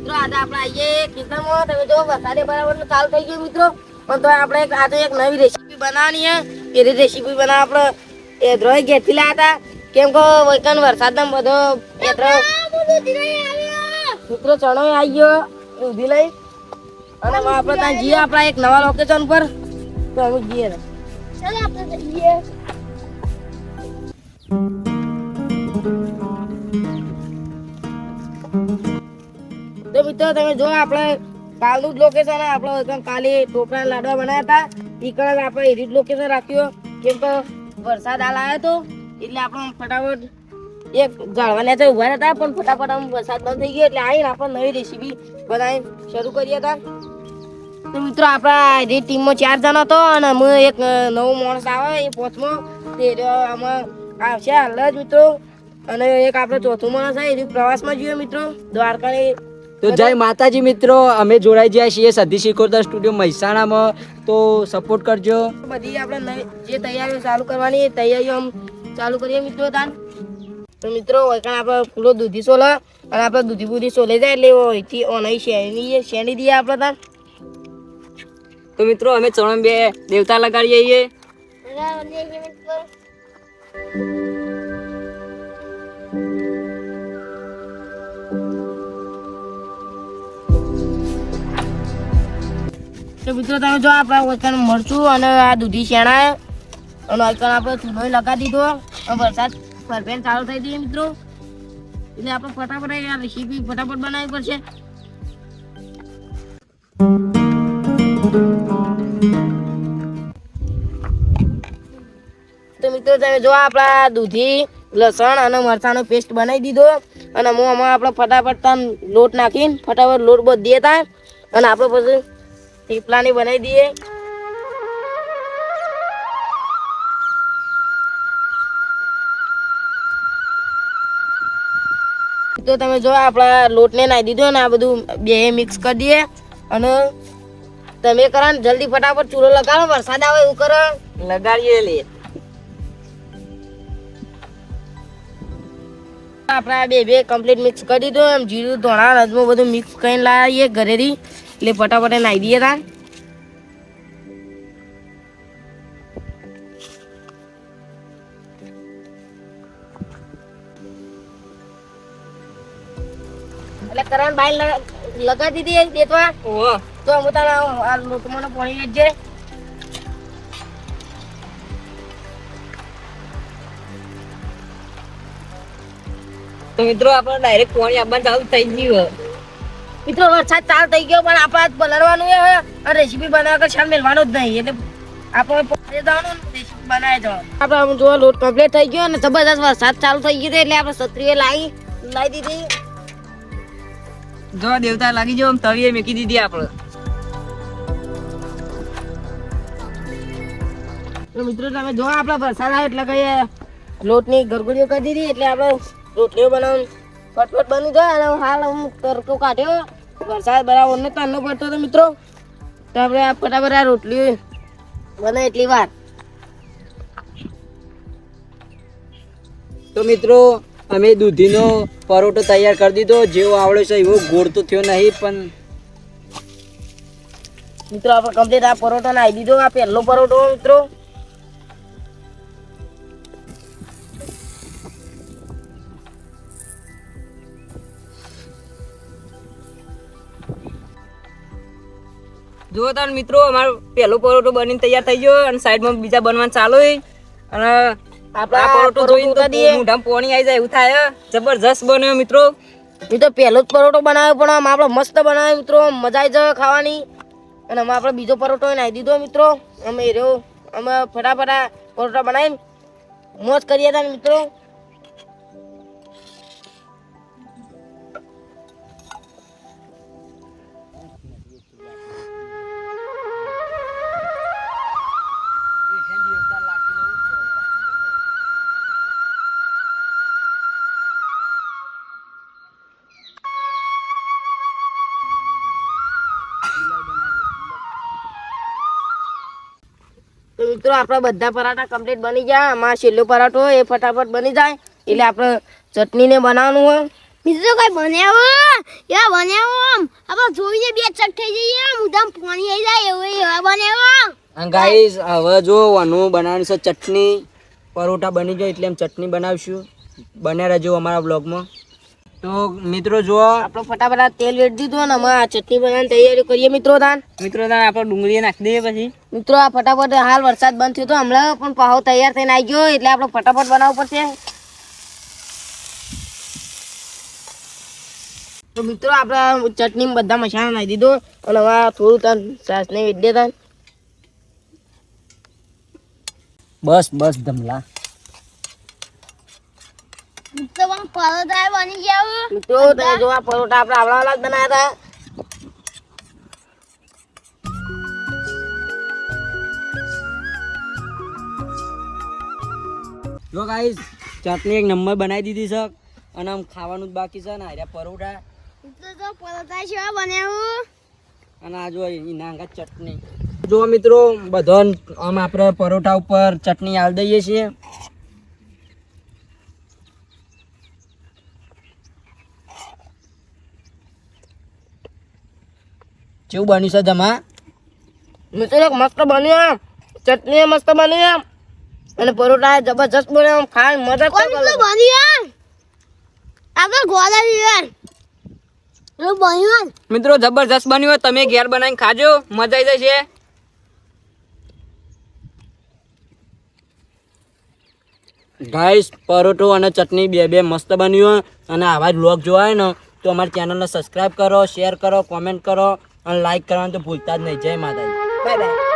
મિત્રો આજે આપણે આવીએ કિચનમાં. તમે જો વરસાદે બરાબર ચાલુ થઈ ગયું મિત્રો. પણ તો આપણે આજે એક નવી રેસીપી બનાવવાની છે. એ રેસીપી બનાવવા આપણે એ દ્રોય ઘેરથી લાવ્યા હતા. કેમ કે વૈકન વરસાદનો બધો મિત્રો ચણો આવી ગયો દૂધી લઈ અને આપણે ત્યાં જઈએ આપણા એક નવા લોકેશન પર. તો અમે જઈએ ચાલો આપણે જઈએ. તો મિત્રો તમે જો આપણે કાલનું જ લોકેશન આપણે કાલે ટોપરા લાડવા બનાવ્યા હતા. એ કારણ આપણે એવી જ લોકેશન રાખ્યું કેમ કે વરસાદ હાલ આવ્યો હતો એટલે આપણે ફટાફટ એક ઝાડવાને તો ઉભા હતા પણ ફટાફટ આમ વરસાદ બંધ થઈ ગયો એટલે આવીને આપણે નવી રેસીપી બનાવી શરૂ કરીએ હતા. તો મિત્રો આપણા જે ટીમમાં 4 જણા હતો અને અમે એક નવો માણસ આવે એ 5મો તે આમાં આવશે હાલ જ મિત્રો. અને એક આપણે ચોથું માણસ આવે એ પ્રવાસમાં જોઈએ મિત્રો દ્વારકાની. તો જય માતાજી મિત્રો, અમે જોડાઈ ગયા છીએ સધી શિકોતર સ્ટુડિયો મહેસાણામાં. તો સપોર્ટ કરજો. બધી આપણે જે તૈયારીઓ ચાલુ કરવાની એ તૈયારીઓ આમ ચાલુ કરીએ મિત્રો. તાન તો મિત્રો વૈકાણ આપણે ફૂલો દૂધી સોલે અને આપણે દૂધી બૂધી સોલે જાય એટલે અહીંથી ઓનહી શેણી દઈએ આપણે. તાન તો મિત્રો અમે ચણ બે દેવતા લગાડીએ છીએ. તો મિત્રો તમે જો આપણા વૈકાણ મરચું અને આ દૂધી શેણાય અને વૈકાણ આપણે ચૂલો લગાવી દીધો અને વરસાદ પરફેક્ટ ચાલુ થઈ દઈએ મિત્રો. એટલે આપણે ફટાફટ આ રેસીપી ફટાફટ બનાવવી પડશે. તો મિત્રો તમે જો આપણા દૂધી લસણ અને મરચાંનો પેસ્ટ બનાવી દીધો અને હું આમાં આપણે ફટાફટ લોટ નાખીને ફટાફટ લોટ બધીએ થાય અને આપણે પછી થેપલાની બનાવી દઈએ. તો તમે જો આપણા લોટને નાખી દીધો અને આ બધું બે મિક્સ કરી દઈએ અને તમે કરો ને જલ્દી ફટાફટ ચૂલો લગાડો. વરસાદ આવે એવું કરો લગાડીએ લે. આપણે બે કમ્પ્લીટ મિક્સ કરી દીધું. એમ જીરું ધોણા રજમો બધું મિક્સ કરીને લાવીએ ઘરેથી એટલે ફટાફટ નાખી દઈએ. તા એટલે કરણ બાઈ લગાવી દીધી દેતવા. તો હું તને આ લોટમાં પાણી લેજે. તો મિત્રો આપણે ડાયરેક્ટ પાણી આપવાનું ચાલુ થઈ ગયું. મિત્રો વરસાદ ચાલુ થઈ ગયો પણ આપણે આજ પલળવાનું અને રેસીપી બનાવવા શામ મેળવાનું જ નહીં એટલે આપણે જવાનું રેસીપી બનાવી જવાનું. આપણે આમ જોવા લોટ કમ્પ્લીટ થઈ ગયો અને જબરદસ્ત વરસાદ ચાલુ થઈ ગયો એટલે આપણે છત્રીએ લાવી દીધી. જો દેવતા લાગી જો તવીએ મેકી દીધી આપણે. તો મિત્રો તમે જો આપણે વરસાદ આવે એટલે કઈ લોટની ગરગડીઓ કરી દીધી એટલે આપણે રોટલીઓ બનાવવાનું ફટફટ બની જાય. અને હાલ હું તડકો કાઢ્યો વરસાદ બરાબર ને તાનો પડતો હતો મિત્રો. તો આપણે આ ફટાફટ આ રોટલી બને એટલી વાર. તો મિત્રો અમે દૂધીનો પરોઠો તૈયાર કરી દીધો. જેવો આવડે છે એવો ગોળ તો થયો નહીં પણ મિત્રો આપણે કમ્પ્લીટ આ પરોઠો નાખી દીધો. આ પહેલો પરોઠો મિત્રો. જો તાર મિત્રો અમારો પહેલો પરોઠો બનીને તૈયાર થઈ ગયો અને સાઈડમાં બીજા બનવાનું ચાલુ અને આપણા પરોઠો જોઈને તો મોઢામાં પાણી આવી જાય એવું થાય. જબરજસ્ત બન્યો મિત્રો. એ તો પહેલો જ પરોઠો બનાવ્યો પણ આમ આપણે મસ્ત બનાવ્યો મિત્રો. મજા આવી જાય ખાવાની. અને અમે આપણે બીજો પરોઠો નાખી દીધો મિત્રો. અમે ફટાફટ આ પરોઠા બનાવીને મોજ કરીએ હતા મિત્રો. તો મિત્રો આપણા બધા પરાઠા કમ્પ્લીટ બની ગયા. આમાં છેલ્લો પરાઠો એ ફટાફટ બની જાય એટલે આપણે ચટણીને બનાવવાનું હોય. બીજું કઈ બનાવો યા બનાવો તો જોઈને બે ચટ થઈ જઈએ મુદામ પાણી આવી જાય એવું એવા બનાવો ગાઈસ હવે જો વાનું બનાવવાની છે ચટણી પરોઠા બની જાય એટલે એમ ચટણી બનાવશું બને રહેજો અમારા બ્લોગમાં તો મિત્રો જો આપણો ફટાફટ આ તેલ વેચ દીધું અને અમે આ ચટણી બનાવવાની તૈયારી કરીએ મિત્રો તાન આપણે ડુંગળી નાખી દઈએ પછી મિત્રો આ ફટાફટ હાલ વરસાદ બંધ થયો તો હમણાં પણ પાહો તૈયાર થઈને આવી ગયો એટલે આપણે ફટાફટ બનાવવું પડશે તો મિત્રો આપણે ચટણી બધા મસાલા નાખી દીધો અને હવે આ થોડું તાન સાસને વેચ દે તાન બસ બસ ધમલા તો પણ પરોઠા બની ગયા મિત્રો તમે જો આ પરોઠા આપણે આવડા જ બનાવ્યા હતા જો ગાઈસ ચટણી એક નંબર બનાવી દીધી છે અને આમ ખાવાનું જ બાકી છે ને આર્યા પરોઠા તો પરોઠા છે બનાવું અને આ જો એના આગળ ચટણી જો મિત્રો બધો આમ આપણે પરોઠા ઉપર ચટણી આલ દઈએ છીએ કેવું બન્યું છે જમા મિત્રો મસ્ત બન્યો ચટણી મસ્ત બની અને પરોઠા જબરજસ્ત બન્યો ખાઈ મજા કોણ તો બન્યું આપણે ગોળા યાર લો બન્યું મિત્રો જબરજસ્ત બન્યું હોય તમે ઘેર બનાવીને ખાજો મજા આવી જશે ગાઈસ પરોઠો અને ચટણી બે મસ્ત બન્યું અને આવા જ વ્લોગ જોવા હોય ને તો અમારી ચેનલને સબસ્ક્રાઈબ કરો શેર કરો કોમેન્ટ કરો અને લાઈક કરવાનું તો ભૂલતા જ નહીં જય માતાજી બાય બાય